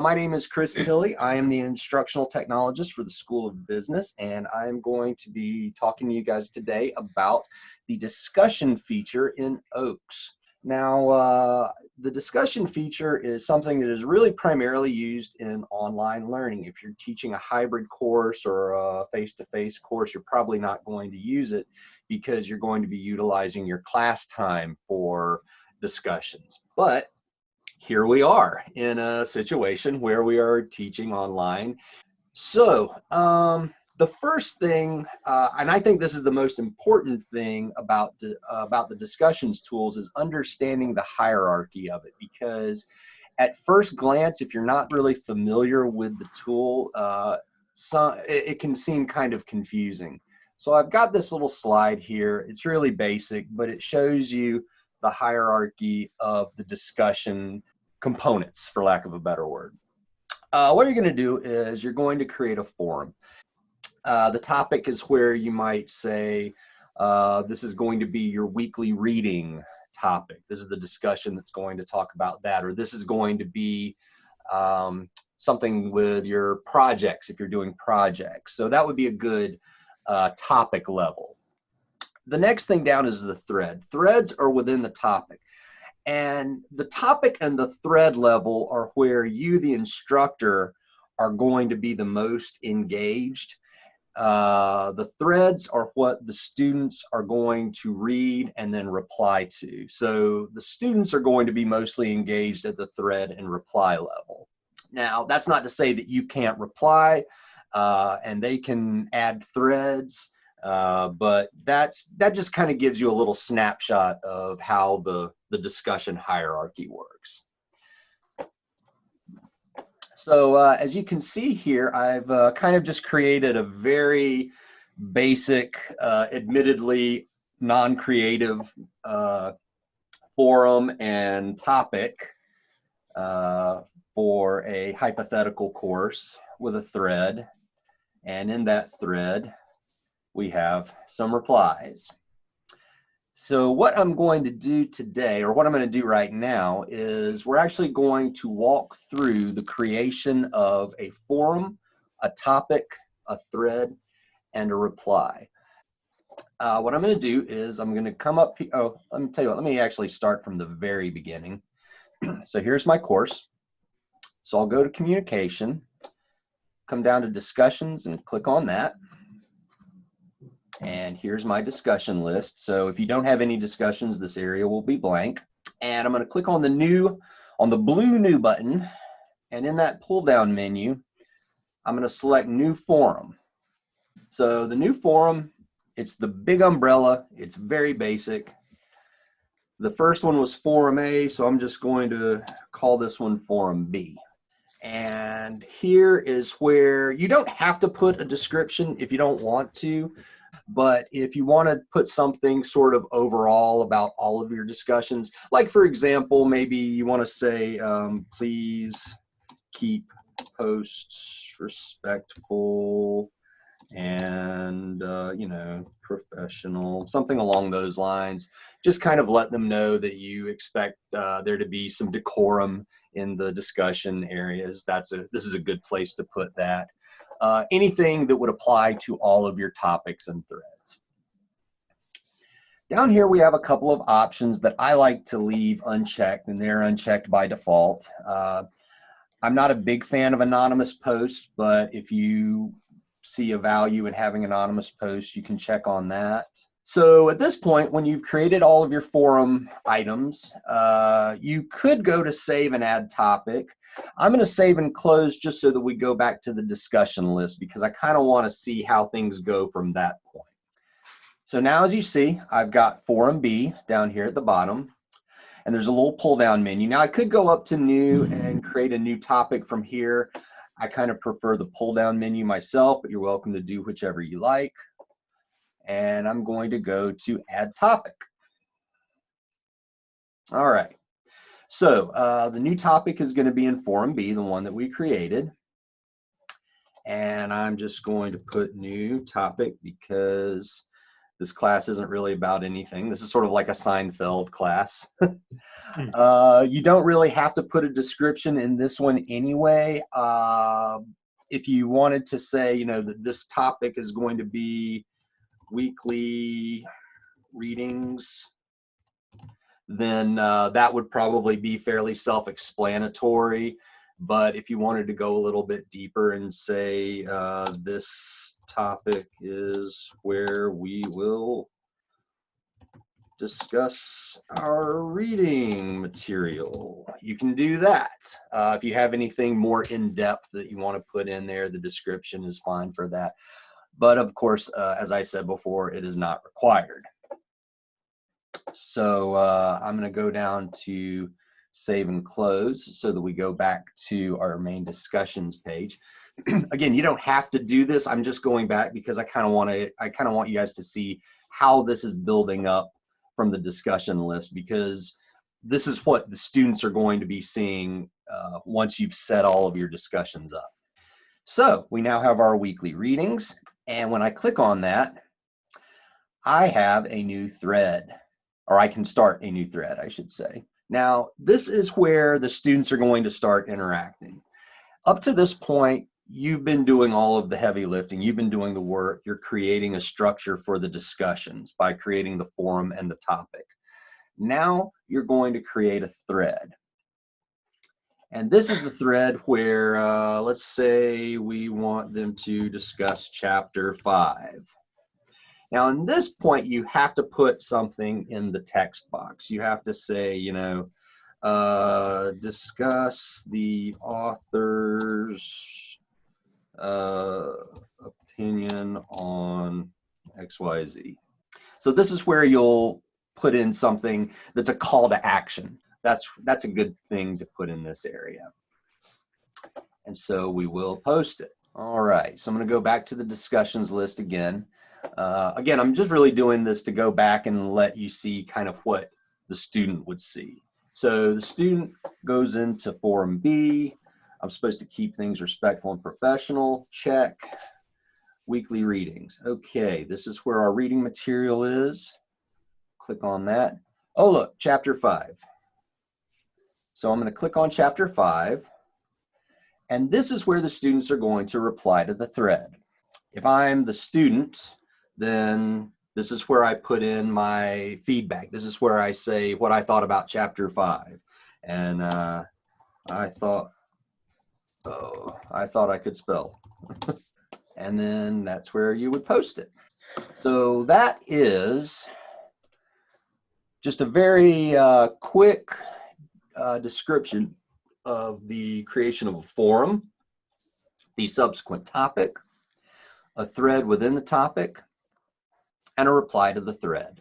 My name is Chris Tilley. I am the instructional technologist for the School of Business, and I'm going to be talking to you guys today about the discussion feature in OAKS. Now, the discussion feature is something that is really primarily used in online learning. If you're teaching a hybrid course or a face-to-face course, you're probably not going to use it because you're going to be utilizing your class time for discussions. But here we are in a situation where we are teaching online. So the first thing, and I think this is the most important thing about the discussions tools, is understanding the hierarchy of it, because at first glance, if you're not really familiar with the tool, it can seem kind of confusing. So I've got this little slide here. It's really basic, but it shows you the hierarchy of the discussion components, for lack of a better word. What you're going to do is you're going to create a forum. The topic is where you might say, this is going to be your weekly reading topic. This is the discussion that's going to talk about that, or this is going to be something with your projects if you're doing projects. So that would be a good topic level. The next thing down is the thread. Threads are within the topic. And the topic and the thread level are where you, the instructor, are going to be the most engaged. The threads are what the students are going to read and then reply to. So the students are going to be mostly engaged at the thread and reply level. Now, that's not to say that you can't reply and they can add threads. But that just kind of gives you a little snapshot of how the discussion hierarchy works. So as you can see here, I've kind of just created a very basic, admittedly non-creative forum and topic for a hypothetical course with a thread. And in that thread, we have some replies. So what I'm going to do today, or what I'm going to do right now, is we're actually going to walk through the creation of a forum, a topic, a thread, and a reply. What I'm going to do is I'm going to come up here. Oh, let me tell you what, let me actually start from the very beginning. So here's my course. So I'll go to communication, come down to discussions and click on that. And here's my discussion list. So if you don't have any discussions, this area will be blank. And I'm going to click on the blue new button. And in that pull down menu, I'm going to select new forum. So the new forum, it's the big umbrella. It's very basic. The first one was forum A, so I'm just going to call this one forum B. And here is where you don't have to put a description if you don't want to. But if you want to put something sort of overall about all of your discussions, like for example, maybe you want to say, please keep posts respectful and, professional, something along those lines. Just kind of let them know that you expect there to be some decorum in the discussion areas. This is a good place to put that. Anything that would apply to all of your topics and threads. Down here we have a couple of options that I like to leave unchecked, and they're unchecked by default. I'm not a big fan of anonymous posts, but if you see a value in having anonymous posts, you can check on that. So at this point, when you've created all of your forum items, you could go to save and add topic. I'm going to save and close just so that we go back to the discussion list, because I kind of want to see how things go from that point. So now, as you see, I've got forum B down here at the bottom, and there's a little pull down menu. Now I could go up to new and create a new topic from here. I kind of prefer the pull down menu myself, but you're welcome to do whichever you like. And I'm going to go to add topic. All right. So the new topic is going to be in forum B, the one that we created. And I'm just going to put new topic because This class isn't really about anything. This is sort of like a Seinfeld class. You don't really have to put a description in this one anyway. If you wanted to say, you know, that this topic is going to be weekly readings, then that would probably be fairly self-explanatory. But if you wanted to go a little bit deeper and say this topic is where we will discuss our reading material, you can do that. If you have anything more in-depth that you want to put in there, the description is fine for that. But of course, as I said before, it is not required. So I'm going to go down to save and close so that we go back to our main discussions page. Again, you don't have to do this. I'm just going back because I kind of want you guys to see how this is building up from the discussion list, because this is what the students are going to be seeing once you've set all of your discussions up. So we now have our weekly readings, and when I click on that, I have a new thread, or I can start a new thread, I should say. Now, this is where the students are going to start interacting. Up to this point, you've been doing all of the heavy lifting. You've been doing the work. You're creating a structure for the discussions by creating the forum and the topic. Now you're going to create a thread. And this is the thread where, let's say we want them to discuss chapter 5. Now, in this point, you have to put something in the text box. You have to say, you know, discuss the author's opinion on XYZ. So this is where you'll put in something that's a call to action. That's a good thing to put in this area. And so we will post it. All right, so I'm going to go back to the discussions list again. Again, I'm just really doing this to go back and let you see kind of what the student would see. So the student goes into Forum B. I'm supposed to keep things respectful and professional. Check. Weekly readings. Okay, this is where our reading material is. Click on that. Oh, look, chapter 5. So I'm going to click on chapter 5. And this is where the students are going to reply to the thread. If I'm the student, then this is where I put in my feedback. This is where I say what I thought about chapter 5. And I thought I could spell. And then that's where you would post it. So that is just a very quick description of the creation of a forum, the subsequent topic, a thread within the topic, and a reply to the thread.